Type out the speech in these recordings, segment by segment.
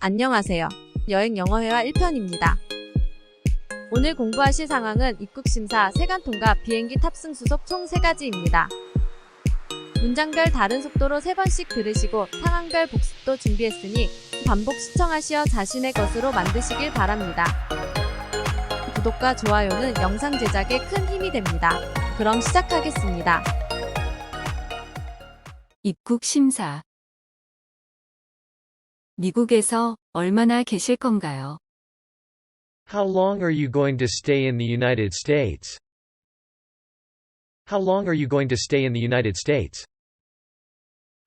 안녕하세요. 여행영어회화 1편입니다. 오늘 공부하실 상황은 입국심사, 세관통과 비행기탑승수속 총 3가지입니다. 문장별 다른 속도로 3번씩 들으시고 상황별 복습도 준비했으니 반복 시청하시어 자신의 것으로 만드시길 바랍니다. 구독과 좋아요는 영상 제작에 큰 힘이 됩니다. 그럼 시작하겠습니다. 입국심사. 미국에서 얼마나 계실 건가요? How long are you going to stay in the United States? How long are you going to stay in the United States?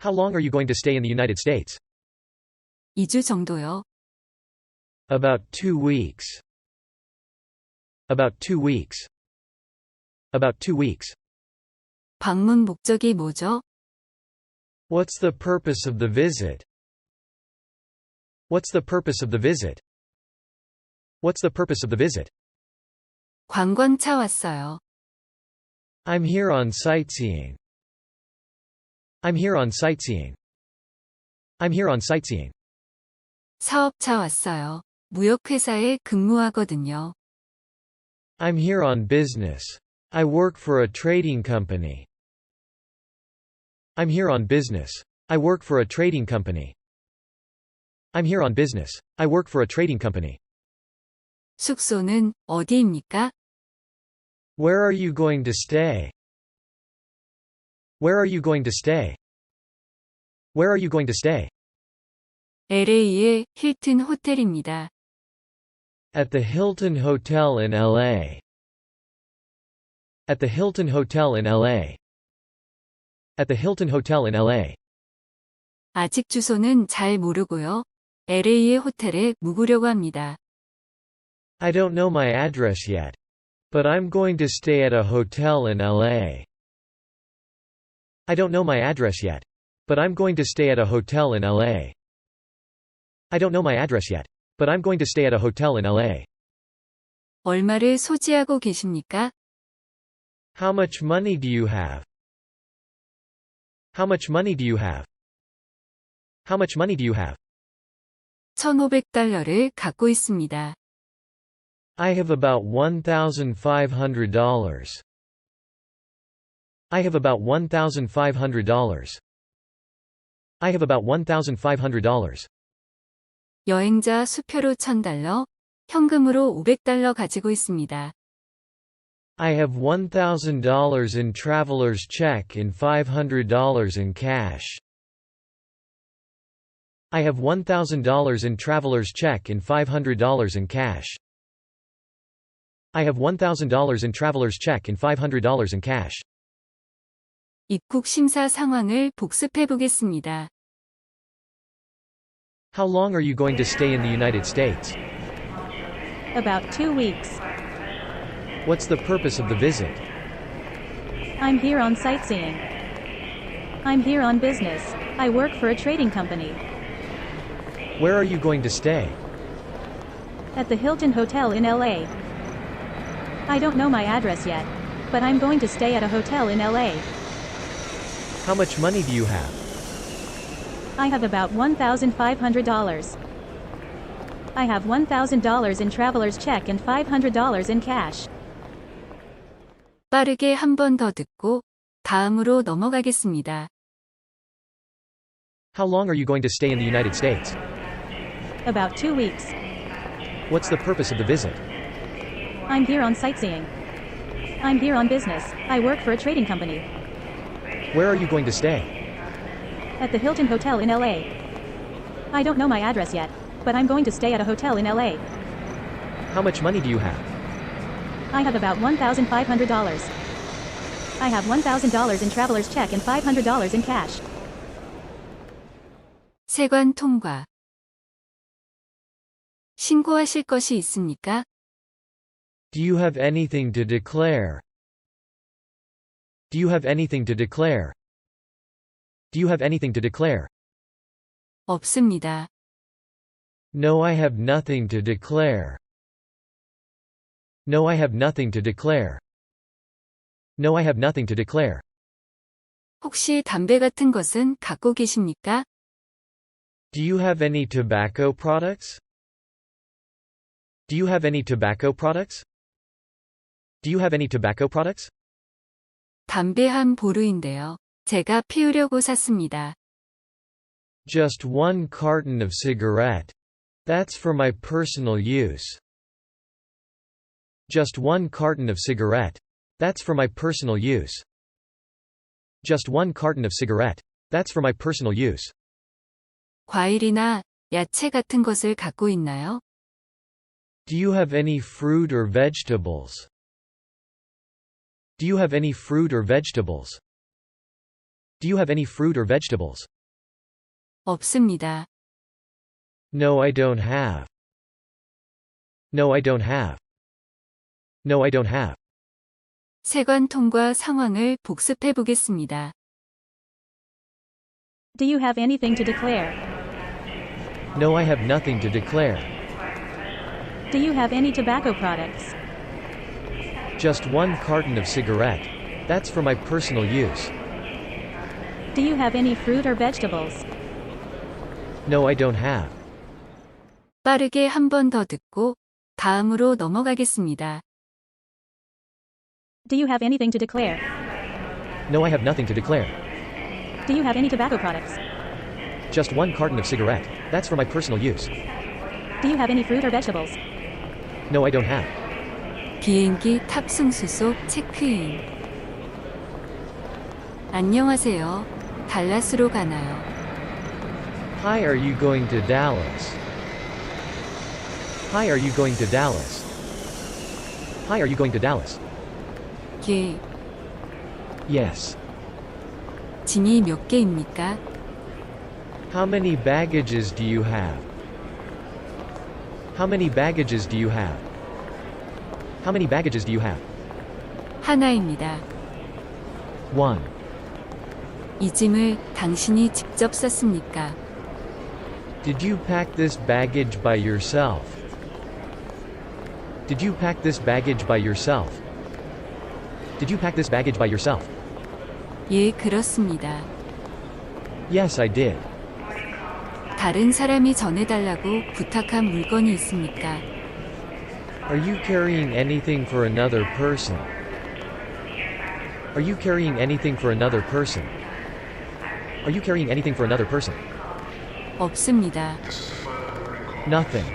How long are you going to stay in the United States? 2주 정도요. About 2 weeks. About 2 weeks. About 2 weeks. 방문 목적이 뭐죠? What's the purpose of the visit? What's the purpose of the visit? What's the purpose of the visit? 관광차 왔어요. I'm here on sightseeing. I'm here on sightseeing. I'm here on sightseeing. 사업차 왔어요. 무역회사에 근무하거든요. I'm here on business. I work for a trading company. I'm here on business. I work for a trading company. I'm here on business. I work for a trading company. 숙소는 어디입니까? Where are you going to stay? Where are you going to stay? Where are you going to stay? LA의 힐튼 호텔입니다. At the Hilton Hotel in LA. At the Hilton Hotel in LA. At the Hilton Hotel in LA. 아직 주소는 잘 모르고요. LA의 호텔에 묵으려고 합니다. I don't know my address yet. But I'm going to stay at a hotel in LA. I don't know my address yet. But I'm going to stay at a hotel in LA. I don't know my address yet. But I'm going to stay at a hotel in LA. 얼마를 소지하고 계십니까? How much money do you have? How much money do you have? How much money do you have? $1,500를 갖고 있습니다. I have about $1,500. I have about $1,500. I have about $1,500. 여행자 수표로 $1,000, 현금으로 $500 가지고 있습니다. I have $1,000 in traveler's check and $500 in cash. I have $1,000 in traveler's check and $500 in cash. I have $1,000 in traveler's check and $500 in cash. 입국심사 상황을 복습해 보겠습니다. How long are you going to stay in the United States? About 2 weeks. What's the purpose of the visit? I'm here on sightseeing. I'm here on business. I work for a trading company. Where are you going to stay? At the Hilton Hotel in LA. I don't know my address yet, but I'm going to stay at a hotel in LA. How much money do you have? I have about $1,500. I have $1,000 in traveler's check and $500 in cash. 빠르게 한 번 더 듣고 다음으로 넘어가겠습니다. How long are you going to stay in the United States? About 2 weeks. What's the purpose of the visit? I'm here on sightseeing. I'm here on business. I work for a trading company. Where are you going to stay? At the Hilton Hotel in LA. I don't know my address yet, but I'm going to stay at a hotel in LA. How much money do you have? I have about $1,500. I have $1,000 in traveler's check and $500 in cash. 세관통과. 신고하실 것이 있습니까? Do you have anything to declare? Do you have anything to declare? Do you have anything to declare? 없습니다. No, I have nothing to declare. No, I have nothing to declare. No, I have nothing to declare. 혹시 담배 같은 것은 갖고 계십니까? Do you have any tobacco products? Do you have any tobacco products? Do you have any tobacco products? 담배 한 보루인데요. 제가 피우려고 샀습니다. Just one carton of cigarette. That's for my personal use. Just one carton of cigarette. That's for my personal use. Just one carton of cigarette. That's for my personal use. 과일이나 야채 같은 것을 갖고 있나요? Do you have any fruit or vegetables? Do you have any fruit or vegetables? Do you have any fruit or vegetables? 없습니다. No, I don't have. No, I don't have. No, I don't have. 세관통과 상황을 복습해 보겠습니다. Do you have anything to declare? No, I have nothing to declare. Do you have any tobacco products? Just one carton of cigarette. That's for my personal use. Do you have any fruit or vegetables? No, I don't have. 빠르게 한 번 더 듣고 다음으로 넘어가겠습니다. Do you have anything to declare? No, I have nothing to declare. Do you have any tobacco products? Just one carton of cigarette. That's for my personal use. Do you have any fruit or vegetables? No, I don't have. 비행기 탑승수속 체크인. 안녕하세요. 달라스로 가나요? Hi, are you going to Dallas? Hi, are you going to Dallas? Hi, are you going to Dallas? 예. Yes. 짐이 몇 개입니까? How many baggages do you have? How many baggages do you have? How many baggages do you have? 하나입니다. One. 이 짐을 당신이 직접 쌌습니까? Did you pack this baggage by yourself? Did you pack this baggage by yourself? Did you pack this baggage by yourself? 예, 그렇습니다. Yes, I did. 다른 사람이 전해달라고 부탁한 물건이 있습니까? Are you carrying anything for another person? Are you carrying anything for another person? Are you carrying anything for another person? 없습니다. Nothing.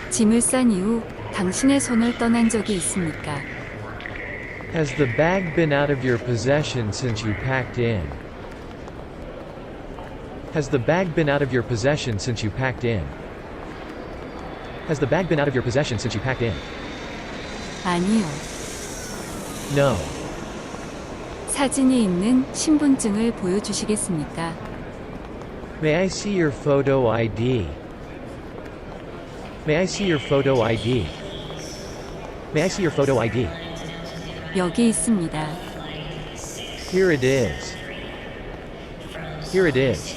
짐을 싼 이후 당신의 손을 떠난 적이 있습니까? Has the bag been out of your possession since you packed in? Has the bag been out of your possession since you packed in? Has the bag been out of your possession since you packed in? 아니요. No. 사진이 있는 신분증을 보여주시겠습니까? May I see your photo ID? May I see your photo ID? May I see your photo ID? 여기 있습니다. Here it is. Here it is.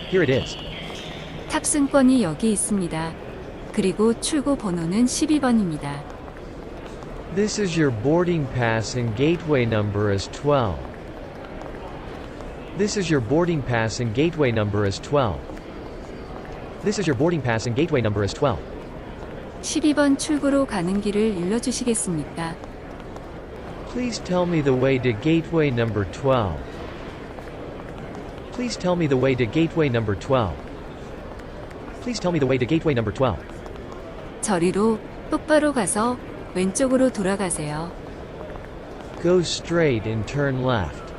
Here it is. 탑승권이 여기 있습니다. 그리고 출구 번호는 12번입니다. This is your boarding pass and gateway number is 12. This is your boarding pass and gateway number is 12. This is your boarding pass and gateway number is 12. 12번 출구로 가는 길을 일러주시겠습니까? Please tell me the way to gateway number 12. Please tell me the way to gateway number 12. Please tell me the way to gateway number 12. 저리로 똑바로 가서 왼쪽으로 돌아가세요. Go straight and turn left.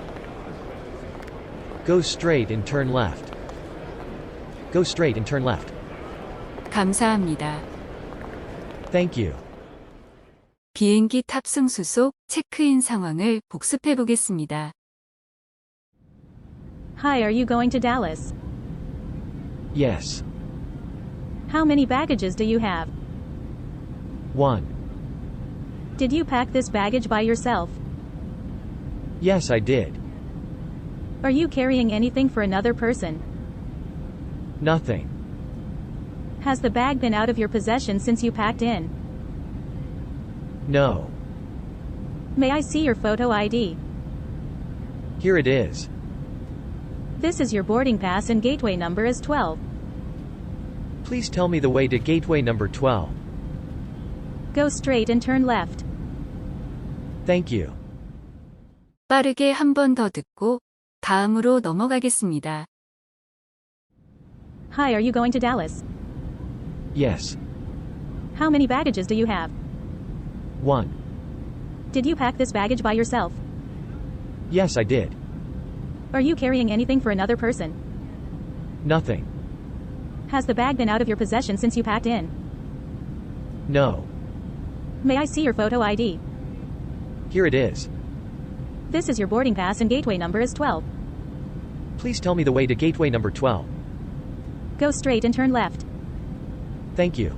Go straight and turn left. Go straight and turn left. 감사합니다. Thank you. 비행기 탑승 수속 체크인 상황을 복습해 보겠습니다. Hi, are you going to Dallas? Yes. How many baggages do you have? 1. Did you pack this baggage by yourself? Yes, I did. Are you carrying anything for another person? Nothing. Has the bag been out of your possession since you packed in? No. May I see your photo ID? Here it is. This is your boarding pass and gateway number is 12. Please tell me the way to gateway number 12. Go straight and turn left. Thank you. 빠르게 한 번 더 듣고 다음으로 넘어가겠습니다. Hi, are you going to Dallas? Yes. How many baggages do you have? 1. Did you pack this baggage by yourself? Yes, I did. Are you carrying anything for another person? Nothing. Has the bag been out of your possession since you packed in? No. May I see your photo ID? Here it is. This is your boarding pass and gateway number is 12. Please tell me the way to gateway number 12. Go straight and turn left. Thank you.